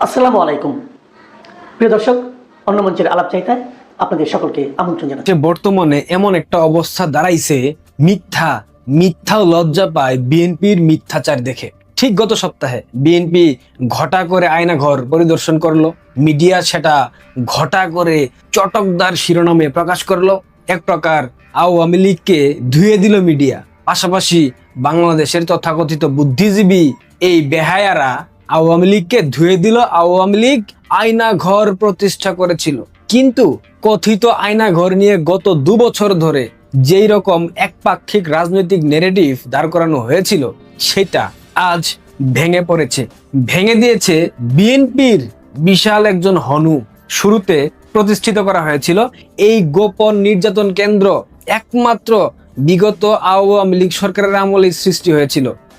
আসসালামু আলাইকুম প্রিয় দর্শক, অন্য মঞ্চের আলাপ চাইতায় আপনাদের সকলকে আমন্ত্রণ জানাচ্ছি। বর্তমানে এমন একটা অবস্থা দাঁড়াইছে, মিথ্যাও লজ্জা পায় বিএনপির মিথ্যাচার দেখে। ঠিক গত সপ্তাহে বিএনপি ঘটা করে আয়না ঘর পরিদর্শন করলো, মিডিয়া সেটা ঘটা করে চটকদার শিরোনামে প্রকাশ করলো। এক প্রকার আওয়ামী লীগকে ধুয়ে দিল মিডিয়া। পাশাপাশি বাংলাদেশের তথাকথিত বুদ্ধিজীবী এই বেহায়ারা আওয়ামী লীগকে ধুয়ে দিল। আওয়ামী লীগ আয়না ঘর প্রতিষ্ঠা করেছিল, কিন্তু কথিত আয়না ঘর নিয়ে গত 2 বছর ধরে যেই রকম একপাক্ষিক রাজনৈতিক নেরেটিভ দাঁড় করানো হয়েছিল, সেটা আজ ভেঙে পড়েছে। ভেঙে দিয়েছে বিএনপির বিশাল একজন হনু। শুরুতে প্রতিষ্ঠিত করা হয়েছিল এই গোপন নির্যাতন কেন্দ্র একমাত্র বিগত আওয়ামী লীগ সরকারের আমলে সৃষ্টি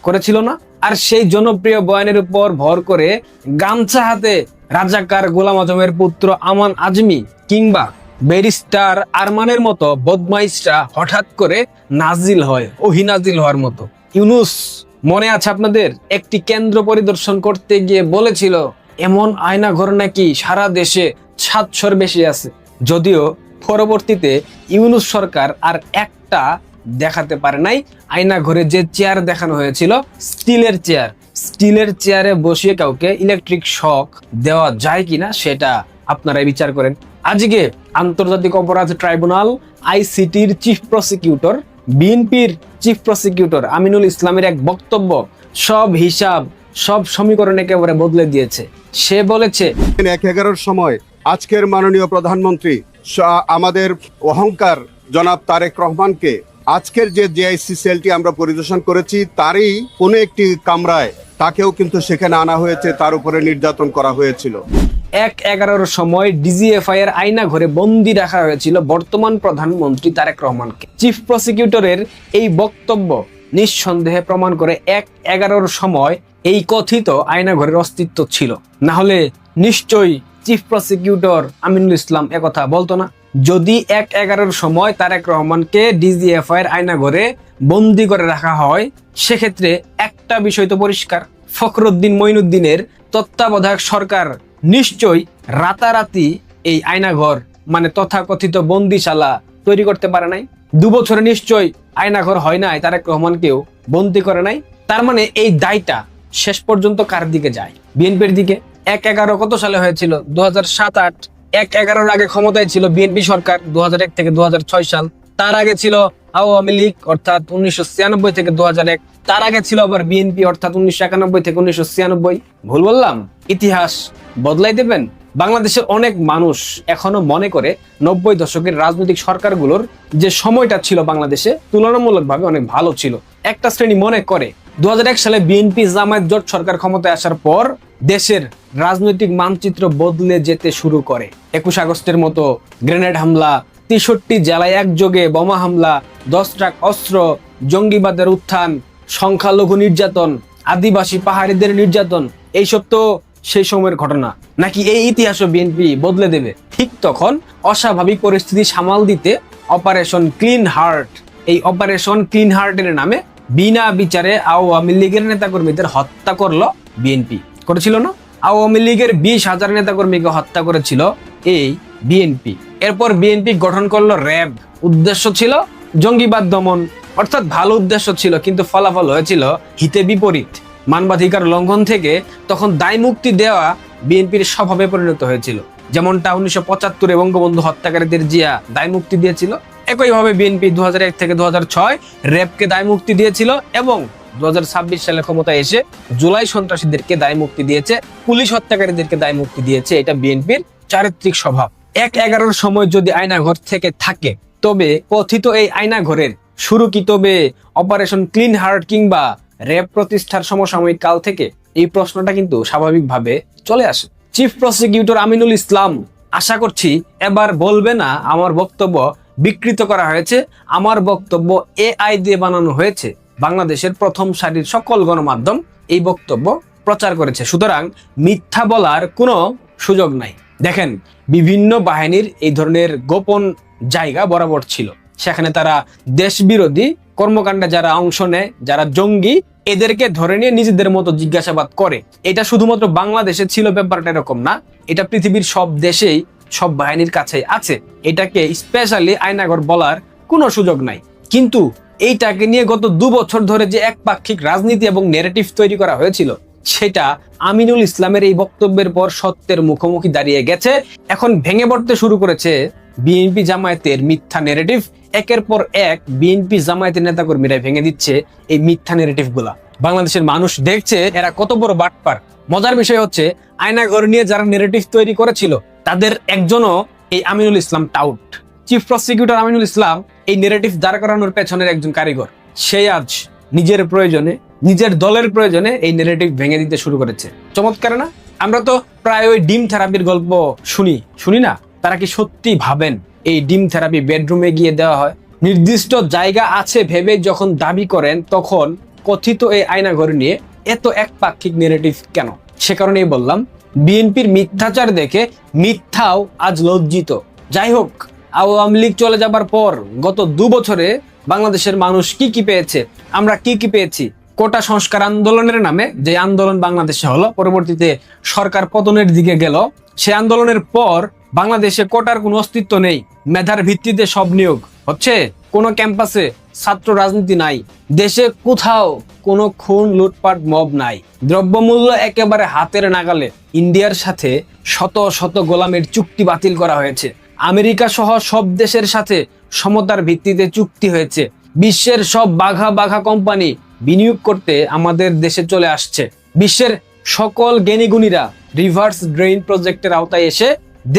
করেছিল না? আর সেই জনপ্রিয় বয়ানের উপর ভর করে গামছা হাতে রাজাকার গোলাম আজমের পুত্র আমান আজমি কিংবা ব্যারিস্টার আরমানের মতো বদমাইশরা হঠাৎ করে নাজিল হয়, ওহিনাজিল হওয়ার মতো। ইউনূস, মনে আছে আপনাদের, একটি কেন্দ্র পরিদর্শন করতে গিয়ে বলেছিল এমন আয়না ঘর নাকি সারা দেশে 700-র বেশি আছে। যদিও পরবর্তীতে ইউনূস সরকার আর একটা দেখাতে পারে নাই। আয়না ঘরে যে চেয়ার দেখানো হয়েছিল স্টিলের চেয়ারে বসিয়ে কাউকে ইলেকট্রিক শক দেওয়া যায় কিনা সেটা আপনারাই বিচার করেন। আজকে আন্তর্জাতিক অপরাধ ট্রাইব্যুনাল আইসিটির চিফ প্রসিকিউটর, বিএনপির চিফ প্রসিকিউটর আমিনুল ইসলামের এক বক্তব্য সব হিসাব, সব সমীকরণ একেবারে বদলে দিয়েছে। সে বলেছে 11:11 সময় আজকের মাননীয় প্রধানমন্ত্রী আমাদের অহংকার জনাব তারেক রহমানকে আজকের যে জেআইসি সেলটি আমরা পরিদর্শন করেছি তারই কোনো একটি কামরায় তাকেও কিন্তু সেখানে আনা হয়েছে, তার উপরে নির্যাতন করা হয়েছিল। 1:11 সময় ডিজিএফআই এর আয়না ঘরে বন্দি রাখা হয়েছিল বর্তমান প্রধানমন্ত্রী তারেক রহমানকে। চিফ প্রসিকিউটরের এই বক্তব্য নিঃসন্দেহে প্রমাণ করে 1:11 সময় এই কথিত আয়না ঘরের অস্তিত্ব ছিল, না হলে নিশ্চয়ই চিফ প্রসিকিউটর আমিনুল ইসলাম একথা বলতো না। যদি 1:11 সময় তারেক রহমানকে ডিজিএফআই এর আয়না ঘরে বন্দি করে রাখা হয়, সেক্ষেত্রে একটা বিষয় তো পরিষ্কার, ফখরুদ্দিন মঈনুদ্দিনের তত্ত্বাবধায়ক সরকার নিশ্চয়ই রাতারাতি এই আয়নাঘর মানে তথাকথিত বন্দিশালা তৈরি করতে পারে নাই। 2 বছরে নিশ্চয়ই আয়নাঘর হয় নাই, তারেক রহমানকেও বন্দি করে নাই। তার মানে এই দায়টা শেষ পর্যন্ত কার দিকে যায়? বিএনপির দিকে। 1:11 কত সালে হয়েছিল? 2007-8। 1:11 আগে ক্ষমতায় ছিল বিএনপি সরকার 2001 থেকে 2006 সাল। তার আগে ছিল আওয়ামী লীগ অর্থাৎ 1996 থেকে 2001। তার আগে ছিল আবার বিএনপি অর্থাৎ 1991 থেকে 1996। ভুল বললাম? ইতিহাস বদলাই দেবেন? বাংলাদেশের অনেক মানুষ এখনো মনে করে 90 দশকের রাজনৈতিক সরকারগুলোর যে সময়টা ছিল বাংলাদেশে তুলনামূলকভাবে অনেক ভালো ছিল। একটা শ্রেণী মনে করে 2001 সালে বিএনপি জামায়াত জোট সরকার ক্ষমতায় আসার পর দেশের রাজনৈতিক মানচিত্র বদলে যেতে শুরু করে। 21 আগস্টের মতো গ্রেনেড হামলা, 63 জেলায় একযোগে বোমা হামলা, 10 ট্রাক অস্ত্র, জঙ্গিবাদের উত্থান, সংখ্যালঘু নির্যাতন, আদিবাসী পাহাড়িদের নির্যাতন, এইসব তো সেই সময়ের ঘটনা। নাকি এই ইতিহাসও বিএনপি বদলে দেবে? ঠিক তখন অস্বাভাবিক পরিস্থিতি সামাল দিতে অপারেশন ক্লিন হার্ট, এই অপারেশন ক্লিন হার্টের নামে বিনা বিচারে আওয়ামী লীগের নেতাকর্মীদের হত্যা করলো বিএনপি। করেছিল না? আওয়ামী লীগের 20,000 নেতাকর্মীকে হত্যা করেছিল এই বিএনপি। এরপর বিএনপি গঠন করলো র্যাব। উদ্দেশ্য ছিল জঙ্গিবাদ দমন, অর্থাৎ ভালো উদ্দেশ্য ছিল, কিন্তু ফলাফল হয়েছিল হিতে বিপরীত। মানবাধিকার লঙ্ঘন থেকে তখন দায় মুক্তি দেওয়া বিএনপির স্বভাবে পরিণত হয়েছিল। যেমনটা 1975 বঙ্গবন্ধু হত্যাকারীদের জিয়া দায় মুক্তি দিয়েছিল, একইভাবে বিএনপি 2001 থেকে 2006 র্যাবকে দায় মুক্তি দিয়েছিল এবং 2026 সালে ক্ষমতায় এসে জুলাই সন্ত্রাসীদেরকে দায় মুক্তি দিয়েছে, পুলিশ হত্যাকারীদেরকে দায় মুক্তি দিয়েছে। এটা বিএনপির চারিত্রিক স্বভাব। 1:11 সময় যদি আয়নাঘর থেকে থাকে, তবে কথিত এই আয়নাঘরের শুরু কি তবে অপারেশন ক্লিন হার্ট কিংবা র্যাব প্রতিষ্ঠার সমসাময়িক কাল থেকে? এই প্রশ্নটা কিন্তু স্বাভাবিকভাবে চলে আসে। চিফ প্রসিকিউটর আমিনুল ইসলাম আশা করছি এবার বলবে না আমার বক্তব্য বিকৃত করা হয়েছে, আমার বক্তব্য এআই দিয়ে বানানো হয়েছে। বাংলাদেশের প্রথম সারির সকল গণমাধ্যম এই বক্তব্য প্রচার করেছে, সুতরাং মিথ্যা বলার কোনো সুযোগ নাই। দেখেন, বিভিন্ন বাহিনীর এই ধরনের গোপন জায়গা বরাবর ছিল, সেখানে তারা দেশ বিরোধী কর্মকাণ্ডে যারা অংশ নেয়, যারা জঙ্গি, এদেরকে ধরে নিয়ে নিজেদের মতো জিজ্ঞাসাবাদ করে। এটা শুধুমাত্র বাংলাদেশে ছিল ব্যাপারটা এরকম না, এটা পৃথিবীর সব দেশেই সব বাহিনীর কাছেই আছে। এটাকে স্পেশালি আয়নাঘর বলার কোনো সুযোগ নাই। কিন্তু এইটাকে নিয়ে গত 2 বছর ধরে যে একপাক্ষিক রাজনীতি এবং ন্যারেটিভ তৈরি করা হয়েছিল, সেটা আমিনুল ইসলামের এই বক্তব্যের পর সত্যের মুখোমুখি দাঁড়িয়ে গেছে। এখন ভেঙে পড়তে শুরু করেছে বিএনপি জামায়াতের মিথ্যা ন্যারেটিভ। একের পর এক বিএনপি জামায়াতের নেতাকর্মীরা ভেঙে দিচ্ছে এই মিথ্যা ন্যারেটিভ গুলা। বাংলাদেশের মানুষ দেখছে এরা কত বড় বাটপার। মজার বিষয় হচ্ছে, আয়নাঘর নিয়ে যারা ন্যারেটিভ তৈরি করেছিল তাদের একজনও এই Aminul Islam tout. Chief prosecutor Aminul Islam এই ন্যারেটিভ দাঁড় করানোর পেছনের একজন কারিগর। সে আজ নিজের প্রয়োজনে, নিজের দলের প্রয়োজনে এই ন্যারেটিভ ভেঙে দিতে শুরু করেছে। চমৎকার না? আমরা তো প্রায় ওই ডিম থেরাপির গল্প শুনি না? তারা কি সত্যি ভাবেন এই ডিম থেরাপি বেডরুমে গিয়ে দেওয়া হয়? নির্দিষ্ট জায়গা আছে ভেবে যখন দাবি করেন, তখন কথিত এই আয়নাঘর নিয়ে এত একপাক্ষিক ন্যারেটিভ কেন? সে কারণেই বললাম, বিএনপির মিথ্যাচার দেখে মিথ্যাও আজ লজ্জিত। যাই হোক, আওয়ামী লীগ চলে যাবার পর গত 2 বছরে বাংলাদেশের মানুষ কি পেয়েছে, আমরা কি পেয়েছি? কোটা সংস্কার আন্দোলনের নামে যে আন্দোলন বাংলাদেশে হলো, পরবর্তীতে সরকার পতনের দিকে গেল, সে আন্দোলনের পর বাংলাদেশে কোটার কোনো অস্তিত্ব নেই। মেধার ভিত্তিতে সব নিয়োগ হচ্ছে, কোনো ক্যাম্পাসে ছাত্র রাজনীতি নাই, দেশে কোথাও কোনো খুন লুটপাট মব নাই, দ্রব্যমূল্য একেবারে হাতের নাগালে। ইন্ডিয়ার সাথে শত শত গোলামের চুক্তি বাতিল করা হয়েছে, আমেরিকা সহ সব দেশের সাথে সমতার ভিত্তিতে চুক্তি হয়েছে, বিশ্বের সব বাঘা কোম্পানি বিনিয়োগ করতে আমাদের দেশে চলে আসছে, বিশ্বের সকল জ্ঞানীগুণীরা রিভার্স ড্রেইন প্রজেক্টের আওতায় এসে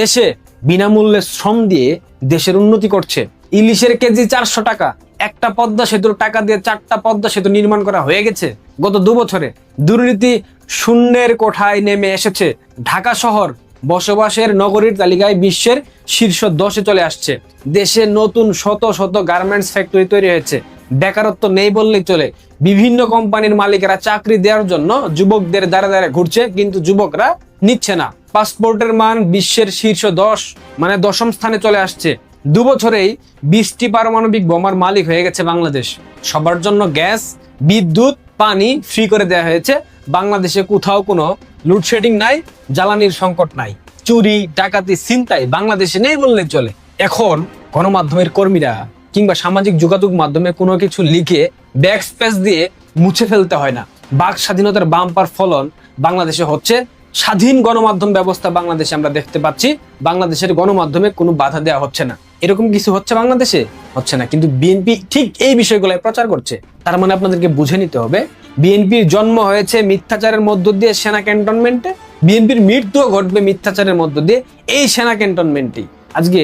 দেশে বিনামূল্যে শ্রম দিয়ে দেশের উন্নতি করছে। ইলিশের কেজি 400 টাকা, একটা পদ্মা সেতুর টাকা দিয়ে 4টা পদ্মা সেতু নির্মাণ করা হয়ে গেছে গত 2 বছরে। দুর্নীতি শূন্যের কোঠায় নেমে এসেছে, ঢাকা শহর বসবাসের নগরীর তালিকায় বিশ্বের শীর্ষ 10-এ চলে আসছে, দেশে নতুন শত শত গার্মেন্টস ফ্যাক্টরি তৈরি হয়েছে, বেকারত্ব নেই বললেই চলে। বিভিন্ন কোম্পানির মালিকেরা চাকরি দেওয়ার জন্য যুবকদের দ্বারে ঘুরছে, কিন্তু যুবকরা নিচ্ছে না। পাসপোর্টের মান বিশ্বের শীর্ষ 10 মানে 10ম স্থানে চলে আসছে। 2 বছরেই 20টি পারমাণবিক বোমার মালিক হয়ে গেছে বাংলাদেশ। সবার জন্য গ্যাস, বিদ্যুৎ, পানি ফ্রি করে দেওয়া হয়েছে। বাংলাদেশে কোথাও কোনো লোডশেডিং নাই, জ্বালানির সংকট নাই, চুরি ডাকাতি ছিনতাই বাংলাদেশে নেই বললেই চলে। এখন গণমাধ্যমের কর্মীরা কিংবা সামাজিক যোগাযোগ মাধ্যমে কোনো কিছু লিখে ব্যাকস্পেস দিয়ে মুছে ফেলতে হয় না। বাক স্বাধীনতার বাম্পার ফলন বাংলাদেশে হচ্ছে। স্বাধীন গণমাধ্যম ব্যবস্থা বাংলাদেশে আমরা দেখতে পাচ্ছি। বাংলাদেশের গণমাধ্যমে কোনো বাধা দেওয়া হচ্ছে না। এরকম কিছু হচ্ছে বাংলাদেশে? হচ্ছে না, কিন্তু বিএনপি ঠিক এই বিষয়গুলো প্রচার করছে। তার মানে আপনাদেরকে বুঝে নিতে হবে, বিএনপির জন্ম হয়েছে মিথ্যাচারের মধ্য দিয়ে সেনা ক্যান্টনমেন্টে, বিএনপির মৃত্যুও ঘটবে মিথ্যাচারের মধ্য দিয়ে এই সেনা ক্যান্টনমেন্টই। আজকে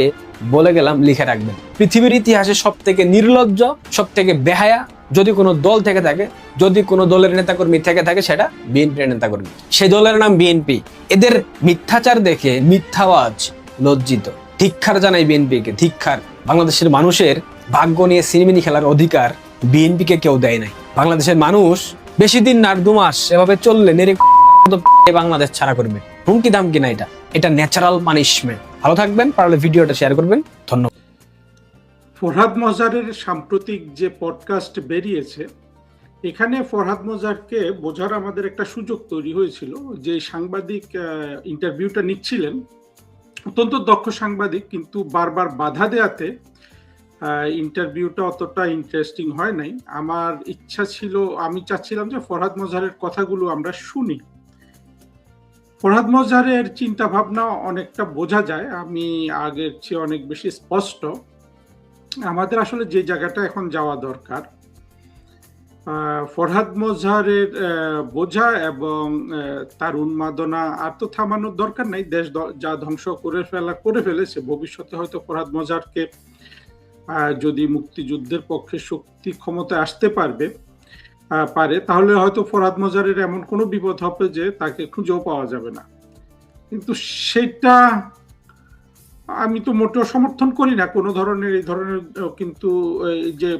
বলে গেলাম, লিখে রাখবেন, পৃথিবীর ইতিহাসে সব থেকে নির্লজ্জ, সব থেকে বেহায়া যদি কোনো দল থেকে থাকে, যদি কোনো দলের নেতাকর্মী থেকে থাকে, সেটা বিএনপির নেতাকর্মী। সেই দলের নাম বিএনপি। এদের মিথ্যাচার দেখে মিথ্যাওয়াজ লজ্জিত। ধিক্কার জানাই বিএনপিকে, ধিক্কার। বাংলাদেশের মানুষের ভাগ্য নিয়ে সিনেমিনি খেলার অধিকার বিএনপিকে কেউ দেয় নাই। বাংলাদেশের মানুষ বেশি দিন না 2 মাস এভাবে চললে নেড়ে বাংলাদেশ ছাড়া করবে। হুমকি দামকি না, এটা ন্যাচারাল পানিশমেন্ট। ভালো থাকবেন, পারলে ভিডিওটা শেয়ার করবেন। ধন্যবাদ। ফরহাদ মজারের সাম্প্রতিক যে পডকাস্ট বেরিয়েছে, এখানে ফরহাদ মজারকে বোঝার আমাদের একটা সুযোগ তৈরি হয়েছিল। যে সাংবাদিক ইন্টারভিউটা নিচ্ছিলেন, অত্যন্ত দক্ষ সাংবাদিক, কিন্তু বারবার বাধা দেওয়াতে ইন্টারভিউটা অতটা ইন্টারেস্টিং হয় নাই। আমার ইচ্ছা ছিল, আমি চাচ্ছিলাম যে ফরহাদ মজারের কথাগুলো আমরা শুনি। ফরহাদ মজারের চিন্তা ভাবনা অনেকটা বোঝা যায়, আমি আগের চেয়ে অনেক বেশি স্পষ্ট। আমাদের আসলে যে জায়গাটা এখন যাওয়া দরকার, ফরহাদ মজারের বোঝা এবং তার উন্মাদনা আর তো থামানোর দরকার নাই। দেশ যা ধ্বংস করে ফেলেছে, ভবিষ্যতে হয়তো ফরহাদ মজারকে যদি মুক্তিযুদ্ধের পক্ষে শক্তি ক্ষমতায় আসতে পারে, তাহলে হয়তো ফরহাদ মজারের এমন কোনো বিপদ হবে যে তাকে খুঁজেও পাওয়া যাবে না। কিন্তু সেটা আমি তো মোটেও সমর্থন করি না কোনো ধরনের, এই ধরনের। কিন্তু এই যে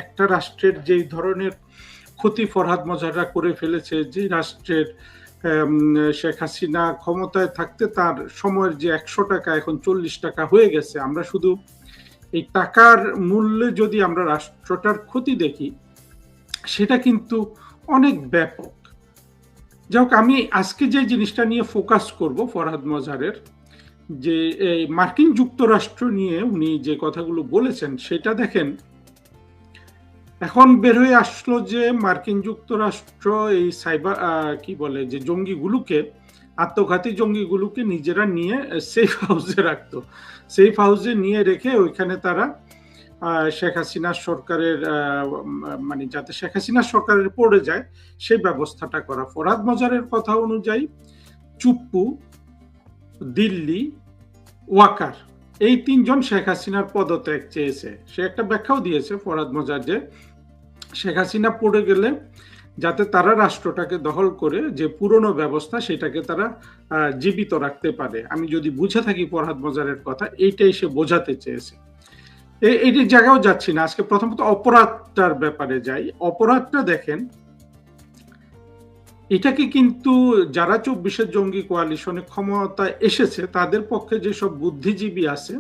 একটা রাষ্ট্রের যেই ধরনের ক্ষতি ফরহাদ মজাররা করে ফেলেছে, যে রাষ্ট্রের শেখ হাসিনা ক্ষমতায় থাকতে তার সময়ের যে 100 টাকা এখন 40 টাকা হয়ে গেছে, আমরা শুধু এই টাকার মূল্যে যদি আমরা রাষ্ট্রটার ক্ষতি দেখি, সেটা কিন্তু অনেক ব্যাপক। যাই হোক, আমি আজকে যে জিনিসটা নিয়ে ফোকাস করব ফরহাদ মজহারের, যে এই মার্কিন যুক্তরাষ্ট্র নিয়ে উনি যে কথাগুলো বলেছেন, সেটা দেখেন এখন বের হয়ে আসলো যে মার্কিন যুক্তরাষ্ট্র এই সাইবার কি বলে যে জঙ্গিগুলোকে, আত্মঘাতী জঙ্গিগুলোকে নিজেরা নিয়ে সেফ হাউসে রাখতো, সেফ হাউসে নিয়ে রেখে ওইখানে তারা শেখ হাসিনার সরকারের মানে যাতে শেখ হাসিনার সরকারের পড়ে যায় সেই ব্যবস্থাটা করা। ফরহাদ মজহারের কথা অনুযায়ী চুপ্পু, দিল্লি, ওয়াকার, এই তিনজন শেখ হাসিনার পদত্যাগ চেয়েছে। সে একটা ব্যাখ্যাও দিয়েছে ফরহাদ মজহার যে শেখ হাসিনা পড়ে গেলে যাতে তারা রাষ্ট্রটাকে দখল করে যে পুরনো ব্যবস্থা সেটাকে তারা জীবিত রাখতে পারে। আমি যদি বুঝে থাকি ফরহাদ মজহারের কথা, এইটাই সে বোঝাতে চেয়েছে। এইটির জায়গাও যাচ্ছি না, আজকে প্রথমত অপরাধটার ব্যাপারে যাই। অপরাধটা দেখেন, এটাকে কিন্তু যারা 24-এর জঙ্গি কোয়ালিশনে ক্ষমতায় এসেছে তাদের পক্ষে যেসব বুদ্ধিজীবী আছে,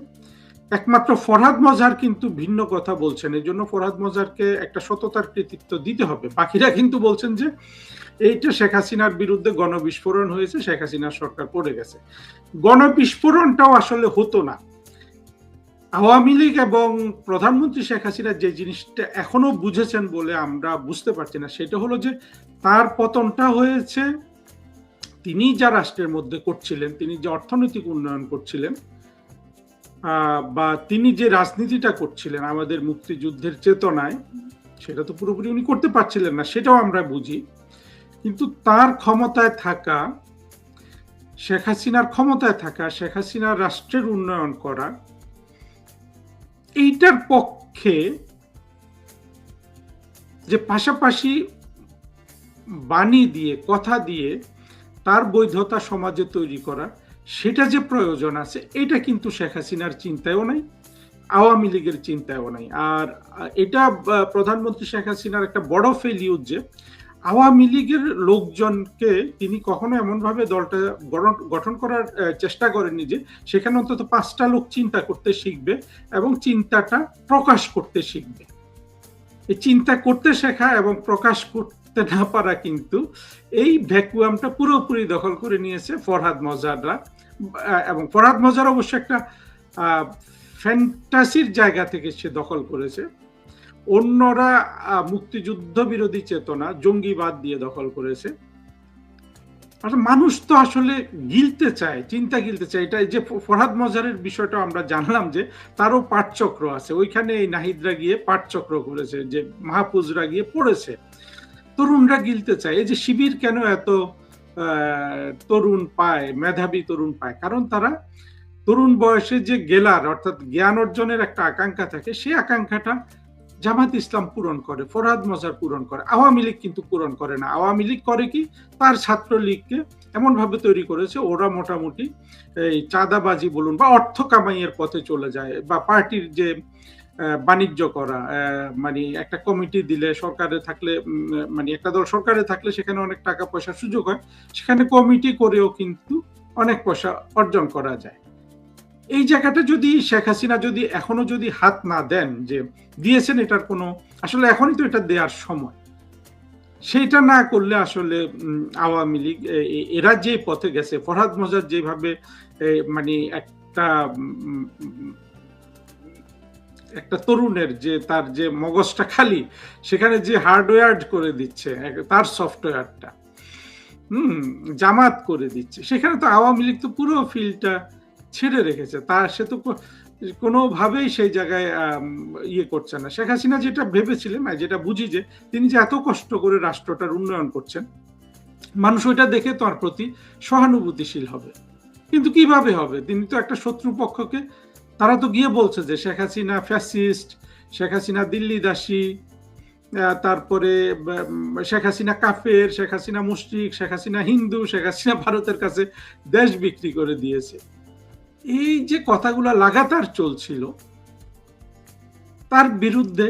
একমাত্র ফরহাদ মজহার কিন্তু ভিন্ন কথা বলছেন। এই জন্য ফরহাদ মজহারকে একটা সততার কৃতিত্ব দিতে হবে। বাকিরা কিন্তু বলছেন যে এইটা শেখ হাসিনার বিরুদ্ধে গণবিস্ফোরণ হয়েছে, শেখ হাসিনার সরকার পড়ে গেছে। গণবিস্ফোরণটাও আসলে হতো না। আওয়ামী লীগ এবং প্রধানমন্ত্রী শেখ হাসিনা যে জিনিসটা এখনো বুঝেছেন বলে আমরা বুঝতে পারছি না, সেটা হলো যে তার পতনটা হয়েছে তিনি যা রাষ্ট্রের মধ্যে করছিলেন, তিনি যে অর্থনৈতিক উন্নয়ন করছিলেন বা তিনি যে রাজনীতিটা করছিলেন আমাদের মুক্তিযুদ্ধের চেতনায়, সেটা তো পুরোপুরি উনি করতে পারছিলেন না, সেটাও আমরা বুঝি। কিন্তু তার ক্ষমতায় থাকা, শেখ হাসিনার ক্ষমতায় থাকা, শেখ হাসিনার রাষ্ট্রের উন্নয়ন করা, এইটার পক্ষে যে পাশাপাশি বাণী দিয়ে, কথা দিয়ে তার বৈধতা সমাজে তৈরি করা, সেটা যে প্রয়োজন আছে, এটা কিন্তু শেখ হাসিনার চিন্তায়ও নাই, আওয়ামী লীগের চিন্তায়ও নাই। আর এটা প্রধানমন্ত্রী শেখ হাসিনার একটা বড় ফেলিউর যে আওয়ামী লীগের লোকজনকে তিনি কখনো এমনভাবে দলটা গঠন করার চেষ্টা করেননি যে সেখানে অন্তত 5টা লোক চিন্তা করতে শিখবে এবং চিন্তাটা প্রকাশ করতে শিখবে। এই চিন্তা করতে শেখা এবং প্রকাশ করতে না পারা কিন্তু এই ভ্যাকুয়ামটা পুরোপুরি দখল করে নিয়েছে ফরহাদ মজহাররা। এবং ফরহাদ মজহার অবশ্য একটা ফ্যান্টাসির জায়গা থেকে সে দখল করেছে। অন্যরা মুক্তিযুদ্ধ বিরোধী চেতনা, জঙ্গিবাদ দিয়ে দখল করেছে। মানুষ তো আসলে গিলতে চায়, চিন্তা গিলতে চায়। এটা যে ফরহাদ মজহারের বিষয়টা আমরা জানলাম যে তারও পাঠচক্র আছে, ওইখানে এই নাহিদরা গিয়ে পাঠচক্র করেছে, যে মাহফুজরা গিয়ে পড়েছে। তরুণরা গিলতে চায়। এই যে শিবির কেন এত তরুণ পায়, মেধাবী তরুণ পায়, কারণ তারা তরুণ বয়সে যে গেলার অর্থাৎ জ্ঞান অর্জনের একটা আকাঙ্ক্ষা থাকে, সেই আকাঙ্ক্ষাটা জামাত ইসলাম পূরণ করে, ফরহাদ মজহার পূরণ করে, আওয়ামী লীগ কিন্তু পূরণ করে না। আওয়ামী লীগ করে কি, তার ছাত্রলীগকে এমন ভাবে তৈরি করেছে ওরা মোটামুটি এই চাঁদাবাজি বলুন বা অর্থ কামাইয়ের পথে চলে যায়, বা পার্টির যে বাণিজ্য করা, মানে একটা কমিটি দিলে, সরকারে থাকলে, মানে একটা দল সরকারে থাকলে সেখানে অনেক টাকা পয়সার সুযোগ হয়, সেখানে কমিটি করেও কিন্তু অনেক পয়সা অর্জন করা যায়। এই জায়গাটা যদি শেখ হাসিনা যদি এখনো যদি হাত না দেন, যে দিয়েছেন এটার কোনো, আসলে এখনই তো এটা দেওয়ার সময়, সেইটা না করলে আসলে আওয়ামী লীগ এরা যে পথে গেছে, ফরহাদ মজহার যেভাবে মানে একটা তরুণের যে তার যে মগজটা খালি, সেখানে যে হার্ডওয়্যার করে দিচ্ছে তার সফটওয়্যারটা জামাত করে দিচ্ছে, সেখানে তো আওয়ামী লীগ তো পুরো ফিল্ডটা ছেড়ে রেখেছে। সে তো কোনোভাবেই সেই জায়গায় ইয়ে করছে না। শেখ হাসিনা যেটা ভেবেছিলেন, যেটা বুঝি যে তিনি যে এত কষ্ট করে রাষ্ট্রটার উন্নয়ন করছেন, মানুষ ওইটা দেখে তার প্রতি সহানুভূতিশীল হবে। কিন্তু কিভাবে হবে? তিনি তো একটা শত্রুপক্ষকে, তারা তো গিয়ে বলছে যে শেখ হাসিনা ফ্যাসিস্ট, শেখ হাসিনা দিল্লি দাসী, তারপরে শেখ হাসিনা কাফের, শেখ হাসিনা মুশরিক, শেখ হাসিনা হিন্দু, শেখ হাসিনা ভারতের কাছে দেশ বিক্রি করে দিয়েছে। এই যে কথাগুলো লাগাতার চলছিল, তার বিরুদ্ধে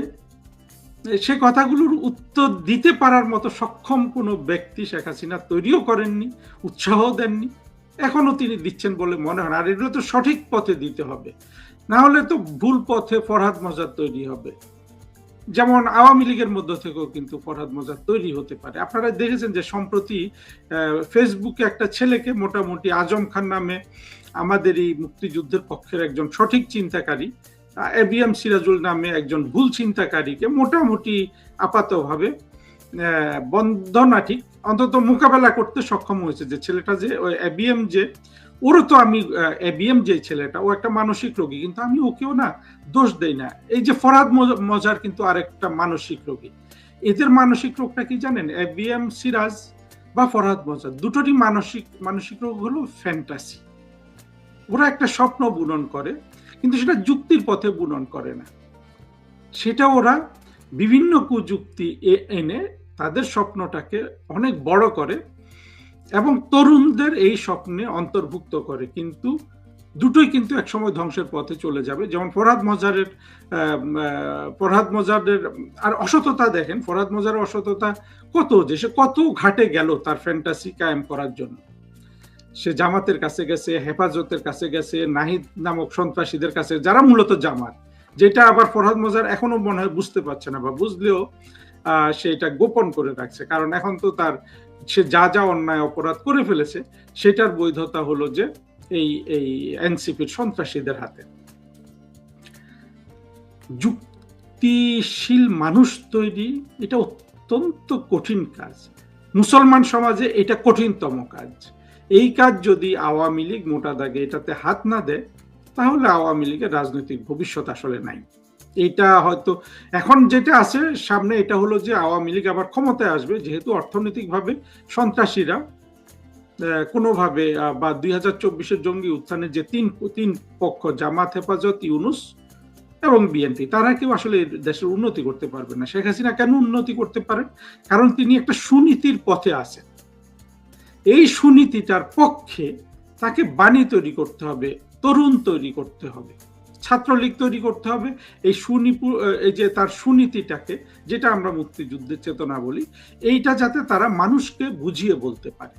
সে কথাগুলোর উত্তর দিতে পারার মতো সক্ষম কোনো ব্যক্তি শেখ হাসিনা তৈরিও করেননি, উৎসাহ দেননি। এখনো তিনি দিচ্ছেন বলে মনে হয় না। আর এগুলো তো সঠিক পথে দিতে হবে, না হলে তো ভুল পথে ফরহাদ মজার তৈরি হবে। যেমন আওয়ামী লীগের মধ্য থেকেও কিন্তু ফরহাদ মজার তৈরি হতে পারে। আপনারা দেখেছেন যে সম্প্রতি ফেসবুকে একটা ছেলেকে মোটামুটি আজম খান নামে আমাদের এই মুক্তিযুদ্ধের পক্ষের একজন সঠিক চিন্তাকারী, এবিএম সিরাজুল নামে একজন ভুল চিন্তাকারীকে মোটামুটি আপাতভাবে বন্ধনা ঠিক অন্তত মোকাবেলা করতে সক্ষম হয়েছে। যে ছেলেটা যে এবিএম, যে ওরও তো আমি এবিএম যে ছেলেটা, ও একটা মানসিক রোগী, কিন্তু আমি ওকেও না দোষ দেই না। এই যে ফরহাদ মজার কিন্তু আরেকটা মানসিক রোগী। এদের মানসিক রোগটা কি জানেন? এবিএম সিরাজ বা ফরহাদ মজার দুটোরই মানসিক রোগ হলো ফ্যান্টাসি। ওরা একটা স্বপ্ন বুনন করে, কিন্তু সেটা যুক্তির পথে বুনন করে না। সেটা ওরা বিভিন্ন কুযুক্তি এনে তাদের স্বপ্নটাকে অনেক বড় করে এবং তরুণদের এই স্বপ্নে অন্তর্ভুক্ত করে, কিন্তু দুটোই কিন্তু একসময় ধ্বংসের পথে চলে যাবে। যেমন ফরহাদ মজারের আর অসততা দেখেন, ফরহাদ মজারের অসততা কত, যে সে কত ঘাটে গেল তার ফ্যান্টাসি কায়েম করার জন্য। সে জামাতের কাছে গেছে, হেফাজতের কাছে গেছে, নাহিদ নামক সন্ত্রাসীদের কাছে, যারা মূলত জামাত, যেটা আবার ফরহাদ মজার এখনো মনে হয় বুঝতে পারছে না, বা বুঝলেও সে এটা গোপন করে রাখছে। কারণ এখন তো তার সে যা যা অন্যায় অপরাধ করে ফেলেছে সেটার বৈধতা হলো যে এই এনসিপির সন্ত্রাসীদের হাতে। যুক্তিশীল মানুষ তৈরি এটা অত্যন্ত কঠিন কাজ। মুসলমান সমাজে এটা কঠিনতম কাজ। এই কাজ যদি আওয়ামী লীগ মোটা দাগে এটাতে হাত না দেয়, তাহলে আওয়ামী লীগের রাজনৈতিক ভবিষ্যৎ আসলে নাই। এটা হয়তো এখন যেটা আছে সামনে, এটা হলো যে আওয়ামী লীগ আবার ক্ষমতায় আসবে, যেহেতু অর্থনৈতিকভাবে সন্ত্রাসীরা কোনোভাবে বা 2024-এর জঙ্গি উত্থানের যে তিন পক্ষ, জামাত, হেফাজত, ইউনুস এবং বিএনপি, তারা কেউ আসলে দেশের উন্নতি করতে পারবে না। শেখ হাসিনা কেন উন্নতি করতে পারেন? কারণ তিনি একটা সুনীতির পথে আছেন। এই সুনীতিটার পক্ষে তাকে বাণী তৈরি করতে হবে, তরুণ তৈরি করতে হবে, ছাত্রলীগ তৈরি করতে হবে। এই যে তার সুনীতিটাকে, যেটা আমরা মুক্তিযুদ্ধের চেতনা বলি, এইটা যাতে তারা মানুষকে বুঝিয়ে বলতে পারে,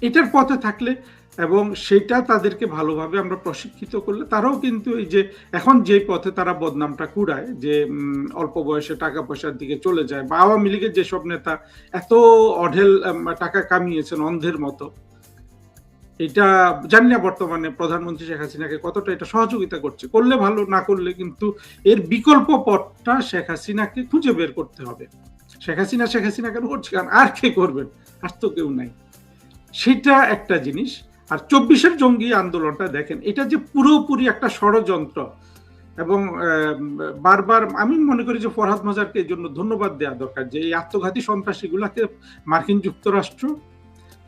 এটার পথে থাকলে এবং সেটা তাদেরকে ভালোভাবে আমরা প্রশিক্ষিত করলে, তারাও কিন্তু এই যে এখন যে পথে তারা বদনামটা কুড়ায়, যে অল্প বয়সে টাকা পয়সার দিকে চলে যায়, বা আওয়ামী লীগের যেসব নেতা এত অঢেল টাকা কামিয়েছেন অন্ধের মতো, এটা জানি না বর্তমানে প্রধানমন্ত্রী শেখ হাসিনাকে কতটা এটা সহযোগিতা করছে। করলে ভালো, না করলে কিন্তু এর বিকল্প পথটা শেখ হাসিনাকে খুঁজে বের করতে হবে। শেখ হাসিনা কেন করছে? কারণ আর কে করবেন? আর তো কেউ নাই। সেটা একটা জিনিস। আর 24-এর জঙ্গি আন্দোলনটা দেখেন, এটা যে পুরোপুরি একটা ষড়যন্ত্র, এবং বারবার আমি মনে করি যে ফরহাদ মজারকে এই জন্য ধন্যবাদ দেওয়া দরকার, যে এই আত্মঘাতী সন্ত্রাসীগুলাকে মার্কিন যুক্তরাষ্ট্র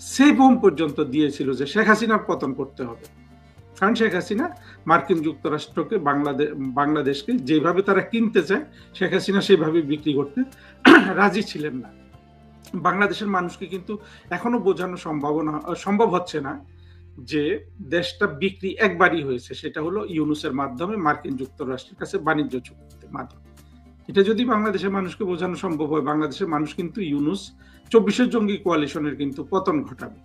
সেফ হোম পর্যন্ত দিয়েছিল যে শেখ হাসিনার পতন করতে হবে। কারণ শেখ হাসিনা মার্কিন যুক্তরাষ্ট্রকে বাংলাদেশকে যেভাবে তারা কিনতে চায়, শেখ হাসিনা সেভাবে বিক্রি করতে রাজি ছিলেন না। বাংলাদেশের মানুষকে কিন্তু এখনো বোঝানো সম্ভব হচ্ছে না যে দেশটা বিক্রি একবারই হয়েছে, সেটা হলো ইউনুসের মাধ্যমে মার্কিন যুক্তরাষ্ট্রের কাছে বাণিজ্য চুক্তির মাধ্যমে। এটা যদি বাংলাদেশের মানুষকে বোঝানো সম্ভব হয়, বাংলাদেশের মানুষ কিন্তু ইউনুস 24-এর জঙ্গি কোয়ালিশনের কিন্তু পতন ঘটাবে।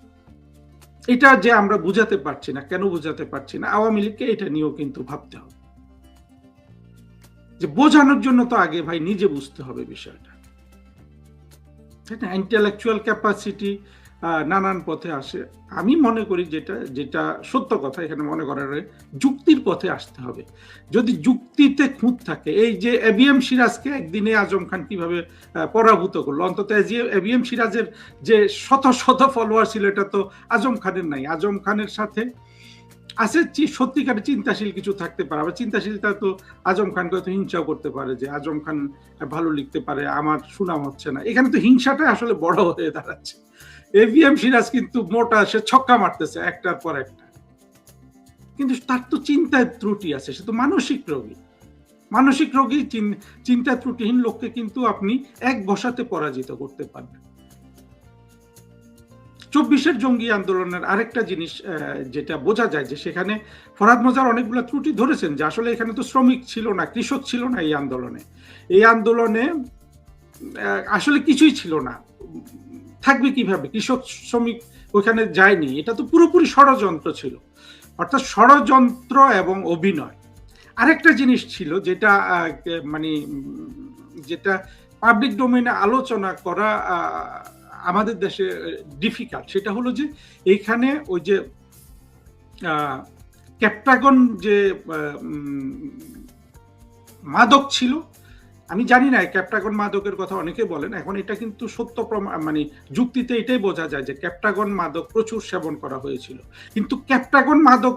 এটা যে আমরা বুঝাতে পারছি না, কেন বুঝাতে পারছি না? আওয়ামী লীগকে এটা নিয়েও কিন্তু ভাবতে হবে, যে বোঝানোর জন্য তো আগে ভাই নিজে বুঝতে হবে বিষয়টা। ইন্টেলেকচুয়াল ক্যাপাসিটি নানান পথে আসে। আমি মনে করি যেটা সত্য কথা, এখানে মনে করার যুক্তির পথে আসতে হবে। যদি যুক্তিতে খুঁত থাকে, এই যে এবিএম সিরাজকে একদিনে আজম খান কিভাবে পরাভূত করলো, অন্তত এবিএম সিরাজের যে শত শত ফলোয়ার ছিল, এটা তো আজম খানের নাই। আজম খানের সাথে আছে সত্যিকারের চিন্তাশীল কিছু থাকতে পারে, আবার চিন্তাশীলতা তো আজম খানকে হয়তো হিংসাও করতে পারে, যে আজম খান ভালো লিখতে পারে, আমার সুনাম হচ্ছে না। এখানে তো হিংসাটা আসলে বড় হয়ে দাঁড়াচ্ছে। এবিএম সিরাজ কিন্তু মোটা, সে ছক্কা মারতেছে একটার পর একটা, কিন্তু তার তো চিন্তায় ত্রুটি আছে, সে তো মানসিক রোগী। চিন্তা ত্রুটিহীন লোককে কিন্তু আপনি এক বসাতে পরাজিত করতে পারবেন। 24-এর জঙ্গি আন্দোলনের আরেকটা জিনিস যেটা বোঝা যায়, যে সেখানে ফরহাদ মজার অনেকগুলো ত্রুটি ধরেছেন, যে আসলে এখানে তো শ্রমিক ছিল না, কৃষক ছিল না এই আন্দোলনে আসলে কিছুই ছিল না। থাকবে কিভাবে? কৃষক শ্রমিক ওইখানে যায়নি, এটা তো পুরোপুরি ষড়যন্ত্র ছিল, অর্থাৎ ষড়যন্ত্র এবং অভিনয়। আরেকটা জিনিস ছিল যেটা মানে যেটা পাবলিক ডোমেইনে আলোচনা করা আমাদের দেশে ডিফিকাল্ট, সেটা হলো যে এইখানে ওই যে ক্যাপটাগন যে মাদক ছিল, আমি জানি না ক্যাপটাগন মাদকের কথা অনেকে বলেন, এখন এটা কিন্তু সত্য মানে যুক্তিতে এটাই বোঝা যায় যে ক্যাপটাগন মাদক প্রচুর সেবন করা হয়েছিল। কিন্তু ক্যাপটাগন মাদক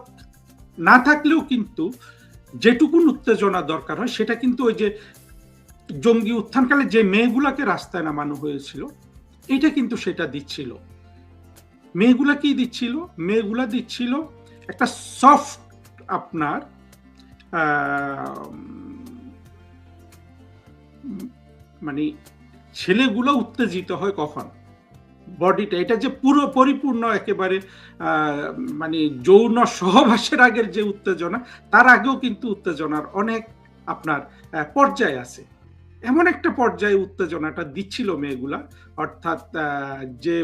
না থাকলেও কিন্তু যেটুকুন উত্তেজনা দরকার হয় সেটা কিন্তু ওই যে জঙ্গি উত্থানকালে যে মেয়েগুলাকে রাস্তায় নামানো হয়েছিল এটা কিন্তু সেটা দিচ্ছিল। মেয়েগুলা কি দিচ্ছিল? মেয়েগুলা দিচ্ছিল একটা সফট আপনার মানে ছেলেগুলো উত্তেজিত হয় কখন? বডিটা, এটা যে পুরো পরিপূর্ণ একেবারে মানে যৌন সহবাসের আগের যে উত্তেজনা, তার আগেও কিন্তু উত্তেজনার অনেক আপনার পর্যায় আছে। এমন একটা পর্যায়ে উত্তেজনাটা দিচ্ছিল মেয়েগুলা, অর্থাৎ যে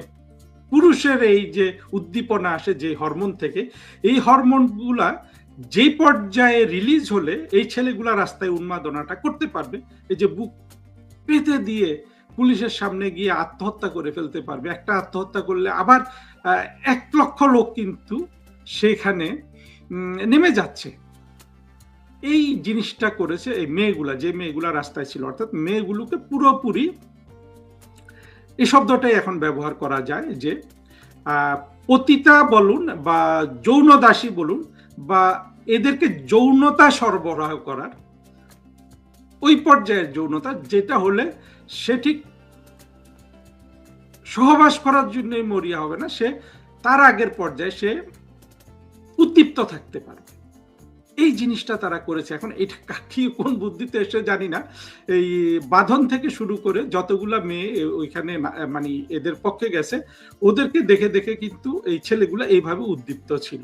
পুরুষের এই যে উদ্দীপনা আসে যে হরমোন থেকে, এই হরমোনগুলা যে পর্যায়ে রিলিজ হলে এই ছেলেগুলা রাস্তায় উন্মাদনাটা করতে পারবে, এই যে বুক পেতে দিয়ে পুলিশের সামনে গিয়ে আত্মহত্যা করে ফেলতে পারবে। একটা আত্মহত্যা করলে আবার 1 লক্ষ লোক কিন্তু সেখানে নেমে যাচ্ছে। এই জিনিসটা করেছে এই মেয়েগুলা, যে মেয়েগুলা রাস্তায় ছিল, অর্থাৎ মেয়েগুলোকে পুরোপুরি, এই শব্দটাই এখন ব্যবহার করা যায় যে পতিতা বলুন বা যৌন দাসী বলুন, বা এদেরকে যৌনতা সরবরাহ করার ওই পর্যায়ের যৌনতা, যেটা হলে সে ঠিক সহবাস করার জন্যই মরিয়া হবে না, সে তার আগের পর্যায়ে সে উদ্দীপ্ত থাকতে পারবে। এই জিনিসটা তারা করেছে। এখন এটা কাকি কোন বুদ্ধিতে এসে জানি না, এই বাঁধন থেকে শুরু করে যতগুলা মেয়ে ওইখানে মানে এদের পক্ষে গেছে, ওদেরকে দেখে দেখে কিন্তু এই ছেলেগুলা এইভাবে উদ্দীপ্ত ছিল।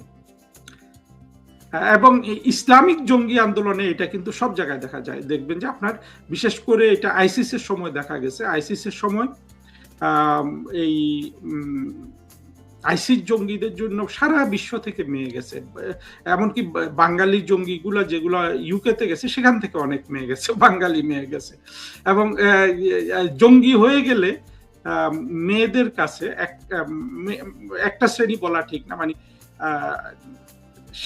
এবং ইসলামিক জঙ্গি আন্দোলনে এটা কিন্তু সব জায়গায় দেখা যায়। দেখবেন যে আপনার বিশেষ করে এটা আইসিসের সময় দেখা গেছে। আইসিসের সময় এই আইসিস জঙ্গিদের জন্য সারা বিশ্ব থেকে মেয়ে গেছে, এমনকি বাঙালি জঙ্গিগুলা যেগুলো ইউকেতে গেছে সেখান থেকে অনেক মেয়ে গেছে, বাঙালি মেয়ে গেছে। এবং জঙ্গি হয়ে গেলে মেয়েদের কাছে একটা শ্রেণী বলা ঠিক না, মানে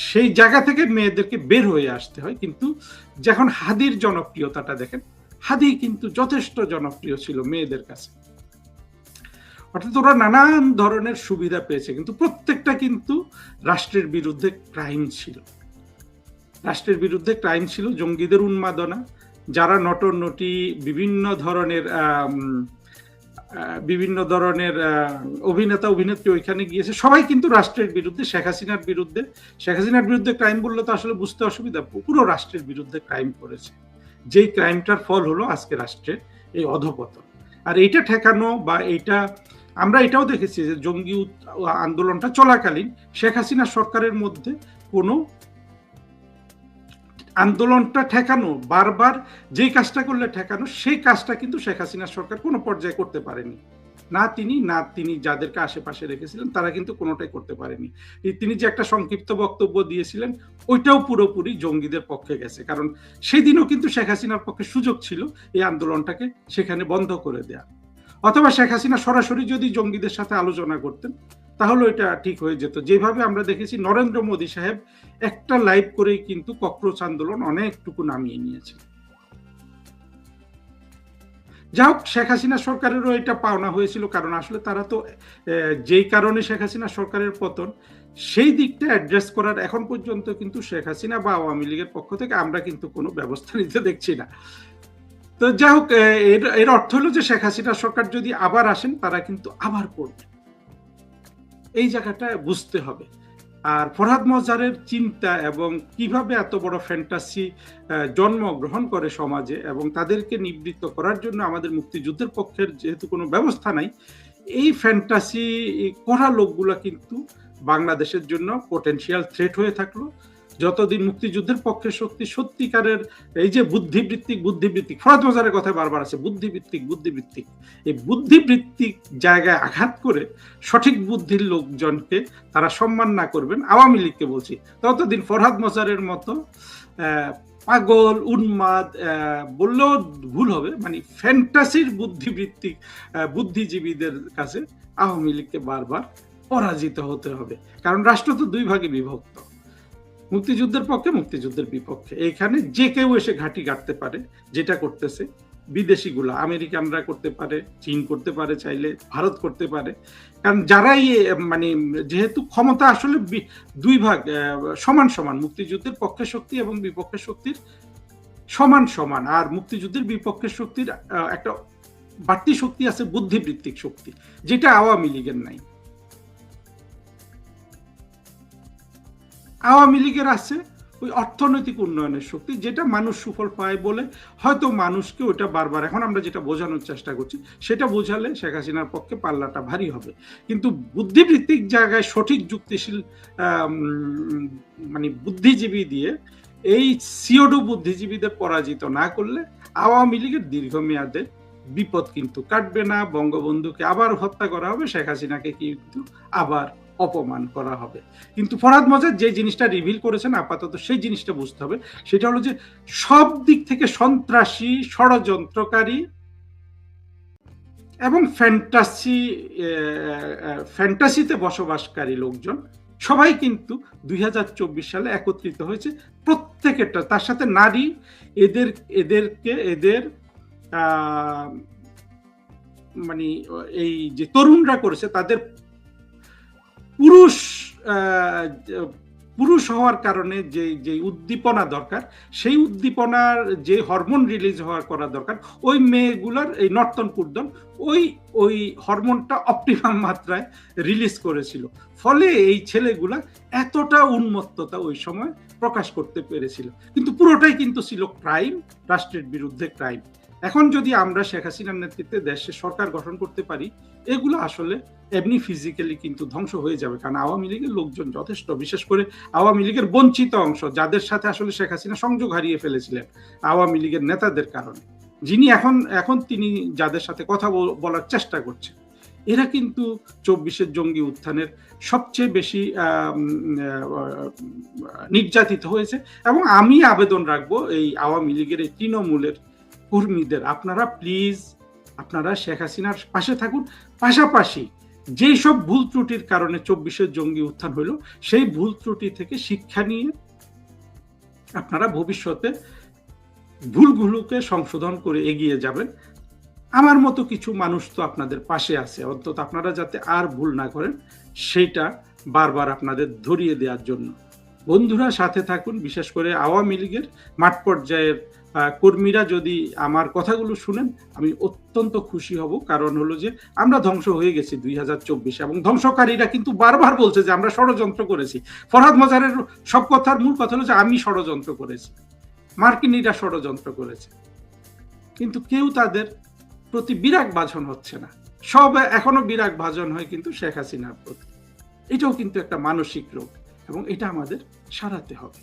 সেই জায়গা থেকে মেয়েদেরকে বের হয়ে আসতে হয়। কিন্তু যখন হাদির জনপ্রিয়তাটা দেখেন, হাদি কিন্তু যথেষ্ট জনপ্রিয় ছিল মেয়েদের কাছে, অর্থাৎ ওরা নানান ধরনের সুবিধা পেয়েছে, কিন্তু প্রত্যেকটা কিন্তু রাষ্ট্রের বিরুদ্ধে ক্রাইম ছিল। রাষ্ট্রের বিরুদ্ধে ক্রাইম ছিল, জঙ্গিদের উন্মাদনা, যারা নটনটি বিভিন্ন ধরনের অভিনেতা অভিনেত্রী ওইখানে গিয়েছে, সবাই কিন্তু রাষ্ট্রের বিরুদ্ধে। শেখ হাসিনার বিরুদ্ধে ক্রাইম বললে তো আসলে বুঝতে অসুবিধা, পুরো রাষ্ট্রের বিরুদ্ধে ক্রাইম করেছে, যেই ক্রাইমটার ফল হলো আজকে রাষ্ট্রের এই অধঃপতন। আর এইটা ঠেকানো বা এইটা আমরা এটাও দেখেছি যে জঙ্গি আন্দোলনটা চলাকালীন শেখ হাসিনা সরকারের মধ্যে কোনো আন্দোলনটা ঠেকানো, বারবার যেই কাজটা করলে ঠেকানো, সেই কাজটা কিন্তু শেখ হাসিনা সরকার কোনো পর্যায়ে করতে পারেনি। না তিনি যাদেরকে আশেপাশে রেখেছিলেন তারা কিন্তু কোনোটাই করতে পারেনি। তিনি যে একটা সংক্ষিপ্ত বক্তব্য দিয়েছিলেন ওইটাও পুরোপুরি জঙ্গিদের পক্ষে গেছে, কারণ সেদিনও কিন্তু শেখ হাসিনার পক্ষে সুযোগ ছিল এই আন্দোলনটাকে সেখানে বন্ধ করে দেয়া, অথবা শেখ হাসিনা সরাসরি যদি জঙ্গিদের সাথে আলোচনা করতেন তাহলে এটা ঠিক হয়ে যেত। যেভাবে আমরা দেখেছি নরেন্দ্র মোদী সাহেব একটা লাইভ করেই কিন্তু ককরোচ আন্দোলন অনেকটুকু নামিয়ে নিয়েছে। যাই হোক, শেখ হাসিনা সরকারেরও এটা পাওনা হয়েছিল, কারণ আসলে তারা তো যেই কারণে শেখ হাসিনা সরকারের পতন, সেই দিকটা অ্যাড্রেস করার এখন পর্যন্ত কিন্তু শেখ হাসিনা বা আওয়ামী লীগের পক্ষ থেকে আমরা কিন্তু কোনো ব্যবস্থা নিতে দেখছি না। তো যাই হোক, এর অর্থ হলো যে শেখ হাসিনা সরকার যদি আবার আসেন তারা কিন্তু আবার করবে, এই জায়গাটা বুঝতে হবে। আর ফরহাদ মজহারের চিন্তা এবং কিভাবে এত বড় ফ্যান্টাসি জন্মগ্রহণ করে সমাজে, এবং তাদেরকে নিবৃত্ত করার জন্য আমাদের মুক্তিযুদ্ধের পক্ষের যেহেতু কোনো ব্যবস্থা নাই, এই ফ্যান্টাসি করা লোকগুলা কিন্তু বাংলাদেশের জন্য পোটেনশিয়াল থ্রেট হয়ে থাকলো। যতদিন মুক্তিযুদ্ধের পক্ষে শক্তি সত্যিকারের এই যে বুদ্ধিবৃত্তিক ফরাদ মজারের কথা বারবার আছে, বুদ্ধিবৃত্তিক এই বুদ্ধিবৃত্তিক জায়গায় আঘাত করে সঠিক বুদ্ধির লোকজনকে তারা সম্মান না করবেন, আওয়ামী লীগকে বলছি, ততদিন ফরহাদ মজারের মতো পাগল উন্মাদ বললেও ভুল হবে, মানে ফ্যান্টাসির বুদ্ধিজীবীদের কাছে আওয়ামী লীগকে বারবার পরাজিত হতে হবে। কারণ রাষ্ট্র তো দুই ভাগে বিভক্ত, মুক্তিযুদ্ধের পক্ষে, মুক্তিযুদ্ধের বিপক্ষে। এইখানে যে কেউ এসে ঘাঁটি গাড়তে পারে, যেটা করতেছে বিদেশিগুলা, আমেরিকানরা করতে পারে, চীন করতে পারে, চাইলে ভারত করতে পারে। কারণ যারাই মানে যেহেতু ক্ষমতা আসলে দুই ভাগ সমান সমান, মুক্তিযুদ্ধের পক্ষে শক্তি এবং বিপক্ষে শক্তির সমান সমান, আর মুক্তিযুদ্ধের বিপক্ষে শক্তির একটা বাড়তি শক্তি আছে বুদ্ধিবৃত্তিক শক্তি, যেটা আওয়ামী লীগের নাই। আওয়ামী লীগের আছে ওই অর্থনৈতিক উন্নয়নের শক্তি, যেটা মানুষ সুফল পায় বলে হয়তো মানুষকে ওটা বারবার, এখন আমরা যেটা বোঝানোর চেষ্টা করছি সেটা বোঝালে শেখ হাসিনার পক্ষে পাল্লাটা ভারী হবে। কিন্তু বুদ্ধিবৃত্তিক জায়গায় সঠিক যুক্তিশীল মানে বুদ্ধিজীবী দিয়ে এই সিওডো বুদ্ধিজীবীদের পরাজিত না করলে আওয়ামী লীগের দীর্ঘমেয়াদে বিপদ কিন্তু কাটবে না। বঙ্গবন্ধুকে আবার হত্যা করা হবে, শেখ হাসিনাকে কিন্তু আবার অপমান করা হবে। কিন্তু ফরহাদ মজার যে জিনিসটা রিভিল করেছেন আপাতত সেই জিনিসটা বুঝতে হবে, সেটা হলো যে সব দিক থেকে সন্ত্রাসী, ষড়যন্ত্রকারী এবং ফ্যান্টাসিতে বসবাসকারী লোকজন সবাই কিন্তু 2024 সালে একত্রিত হয়েছে। প্রত্যেকেরটা, তার সাথে নারী, এদের মানে এই যে তরুণরা করেছে, তাদের পুরুষ হওয়ার কারণে যে উদ্দীপনা দরকার, সেই উদ্দীপনার যে হরমোন রিলিজ হওয়ার করা দরকার, ওই মেয়েগুলার এই নর্তন কুর্দন ওই হরমোনটা অপটিমাম মাত্রায় রিলিজ করেছিল। ফলে এই ছেলেগুলা এতটা উন্মত্ততা ওই সময় প্রকাশ করতে পেরেছিল। কিন্তু পুরোটাই কিন্তু ছিল ক্রাইম, রাষ্ট্রের বিরুদ্ধে ক্রাইম। এখন যদি আমরা শেখ হাসিনার নেতৃত্বে দেশে সরকার গঠন করতে পারি, এগুলো আসলে এমনি ফিজিক্যালি কিন্তু ধ্বংস হয়ে যাবে। কারণ আওয়ামী লীগের লোকজন যথেষ্ট, বিশেষ করে আওয়ামী লীগের বঞ্চিত অংশ, যাদের সাথে আসলে শেখ হাসিনা সংযোগ হারিয়ে ফেলেছিলেন আওয়ামী লীগের নেতাদের কারণে, যিনি এখন তিনি যাদের সাথে কথা বলার চেষ্টা করছেন, এরা কিন্তু 24-এর জঙ্গি উত্থানের সবচেয়ে বেশি নির্যাতিত হয়েছে। এবং আমি আবেদন রাখবো এই আওয়ামী লীগের এই তৃণমূলের কর্মীদের, আপনারা প্লিজ আপনারা শেখ হাসিনার পাশে থাকুন, পাশাপাশি যেই সব ভুল ত্রুটির কারণে 24-এর জঙ্গি উত্থান হলো, সেই ভুল ত্রুটি থেকে শিক্ষা নিয়ে আপনারা ভবিষ্যতে ভুলগুলোকে সংশোধন করে এগিয়ে যাবেন। আমার মতো কিছু মানুষ তো আপনাদের পাশে আছে, অন্তত আপনারা যাতে আর ভুল না করেন সেটা বারবার আপনাদের ধরিয়ে দেওয়ার জন্য। বন্ধুরা সাথে থাকুন, বিশেষ করে আওয়ামী লীগের মাঠ পর্যায়ের কর্মীরা যদি আমার কথাগুলো শুনেন আমি অত্যন্ত খুশি হব। কারণ হলো যে আমরা ধ্বংস হয়ে গেছি 2024, এবং ধ্বংসকারীরা কিন্তু বারবার বলছে যে আমরা ষড়যন্ত্র করেছি। ফরহাদ মজারের সব কথার মূল কথা হলো যে আমি ষড়যন্ত্র করেছি, মার্কিনীরা ষড়যন্ত্র করেছে, কিন্তু কেউ তাদের প্রতি বিরাগ ভাজন হচ্ছে না। সব এখনো বিরাগ ভাজন হয় কিন্তু শেখ হাসিনার প্রতি। এটাও কিন্তু একটা মানসিক রোগ, এবং এটা আমাদের সারাতে হবে।